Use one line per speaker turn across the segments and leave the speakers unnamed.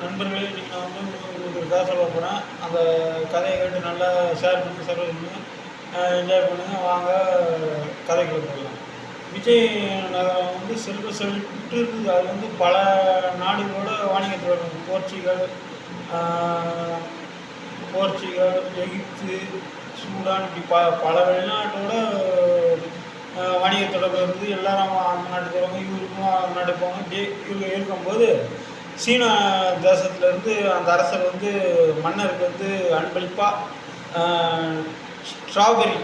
நண்பர்களே, இன்னைக்கு நான் வந்து உங்களுக்கு ஒரு கதை சொல்ல போகிறேன். அந்த கதையை கேட்டு நல்லா ஷேர் பண்ணி பண்ணுங்க, என்ஜாய் பண்ணுங்கள். வாங்க கதைக்குள்ள போகலாம். விஜய் நகரம் வந்து செல்வ செழிப்புட்டு இருக்குது. அது வந்து பல நாடுகளோட வாணிகத்தில் இருக்கும். போர்ச்சுகல், எகிப்து, சூடான், இப்படி பல வெளிநாட்டோட வணிக தொடர்பு இருந்து எல்லாரும் அந்த நாட்டுக்கு வருவாங்க, இவருக்கும் அந்த நாட்டுக்கு போவாங்க. இப்படி இவங்க இருக்கும்போது சீனா தேசத்துலேருந்து அந்த அரசர் வந்து மன்னருக்கு வந்து அன்பளிப்பாக ஸ்ட்ராபெரி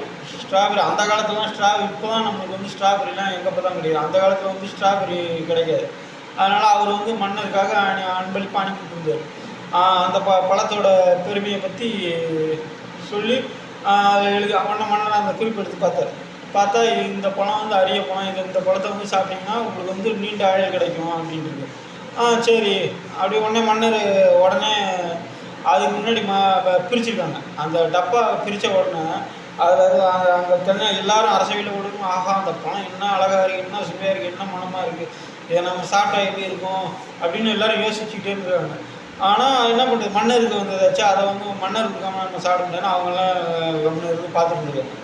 அந்த காலத்துலலாம் இப்போ தான் நம்மளுக்கு வந்து ஸ்ட்ராபெரிலாம் எங்கே பார்த்தா கிடையாது. அந்த காலத்தில் வந்து ஸ்ட்ராபெரி கிடைக்காது. அதனால் அவர் வந்து மன்னருக்காக அன்பளிப்பாக அனுப்பிட்டு இருந்தார். அந்த பழத்தோட பெருமையை பற்றி சொல்லி எழுதி மன்னர் அந்த குறிப்பெடுத்து பார்த்தா இந்த பழம் வந்து அரிய பழம், இந்த பழத்தை வந்து சாப்பிட்டிங்கன்னா உங்களுக்கு வந்து நீண்ட ஆயுள் கிடைக்கும் அப்படின்றது. சரி அப்படி உடனே அதுக்கு முன்னாடி பிரிச்சுருக்காங்க. அந்த டப்பா பிரித்த உடனே அதில் அங்கே எல்லாரும் அரசவையில் கொடுக்கும். ஆஹா, அந்த பழம் என்ன அழகாக இருக்குது, என்ன சுவையாக இருக்குது, என்ன மனமாக இருக்குது, இதை நம்ம சாப்பிட்டா எப்படி இருக்கும் அப்படின்னு எல்லோரும் யோசிச்சுக்கிட்டே இருக்காங்க. ஆனால் என்ன பண்ணுறது, மன்னருக்கு வந்ததாச்சு, அதை வந்து மன்னர் இருக்காமல் நம்ம சாப்பிட முடியாதுன்னு அவங்களாம் கவர்னருக்கு பார்த்துட்டு இருக்காங்க.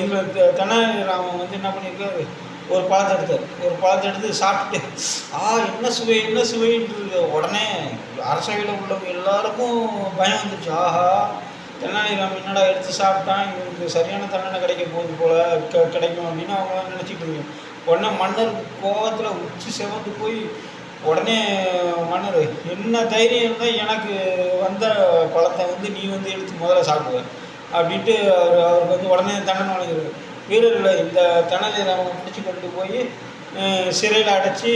இதில் தெனாலிராமன் வந்து என்ன பண்ணியிருக்காரு, ஒரு பழத்தை எடுத்து சாப்பிட்டுட்டு என்ன சுவைன்றது. உடனே அரசவையில் உள்ளவங்க எல்லாருக்கும் பயம் வந்துச்சு. ஆஹா, தெனாலிராமன் என்னடா எடுத்து சாப்பிட்டான், இவங்களுக்கு சரியான தண்டனை கிடைக்க போகுது போல கிடைக்கும் அப்படின்னு அவங்களாம் நினச்சிட்டு இருக்காங்க. உடனே மன்னர் கோபத்தில் உச்சி செவந்து போய் உடனே மன்னர், என்ன தைரியம் இருந்தால் எனக்கு வந்த பழத்தை வந்து நீ வந்து எடுத்து முதல்ல சாப்பிடுவேன் அப்படின்ட்டு அவருக்கு வந்து உடனே தண்டனை வழங்கிடுவார். வீரர்களை இந்த தெனாலிராமனை பிடிச்சி கொண்டு போய் சிறையில் அடைச்சி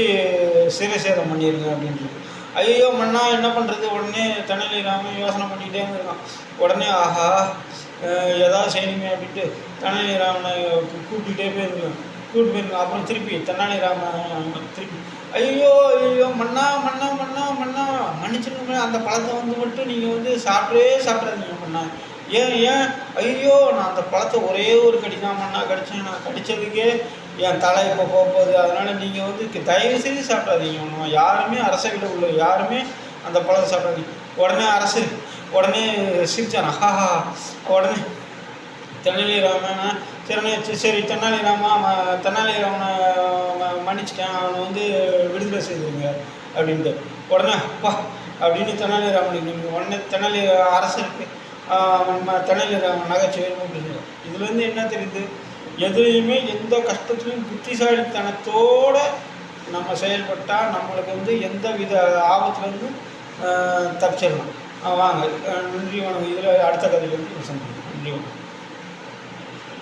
சிறை சேதம் பண்ணிடுங்க அப்படின்றது. ஐயோ மன்னா என்ன பண்ணுறது, உடனே தெனாலிராமன் யோசனை பண்ணிக்கிட்டே இருக்கான். உடனே ஆஹா, ஏதாவது செய்யணுமே அப்படின்ட்டு தெனாலிராமனை கூப்பிட்டுக்கிட்டே போயிருக்கான். அப்புறம் திருப்பி தெனாலிராமன் ஐயோ மன்னா மன்னிச்சுருங்க, அந்த பழத்தை வந்து மட்டும் நீங்கள் வந்து சாப்பிடாதீங்க மன்னா. ஏன் ஐயோ, நான் அந்த பழத்தை ஒரே ஒரு கடி தான் மண்ணா கடித்தேன். நான் கடித்ததுக்கே என் தலை இப்போ போகுது. அதனால் நீங்கள் வந்து தயவு செய்து சாப்பிடாதீங்க. யாருமே அரசவையில் உள்ள யாருமே அந்த பழத்தை சாப்பிடாதீங்க. உடனே சிரிச்சான். ஆஹா, உடனே தெனாலிராமன் சரி தெனாலிராமனை மன்னிச்சிட்டேன், அவனை வந்து விடுதலை செய்துருங்க அப்படின்ட்டு. உடனே அப்பா அப்படின்னு தெனாலிராமனுக்கு உடனே அரசருக்கு தெனாலிராமன் நகைச்சுவை மூட்டுங்க. இதுலேருந்து என்ன தெரியுது, எதுலேயுமே எந்த கஷ்டத்துலையும் புத்திசாலித்தனத்தோடு நம்ம செயல்பட்டால் நம்மளுக்கு வந்து எந்த வித ஆபத்துலேருந்து தப்பிச்சிடலாம். வாங்க, நன்றி வணக்கம். இதில் அடுத்த கதையில் வந்து சந்திப்போம். நன்றி வணக்கம்.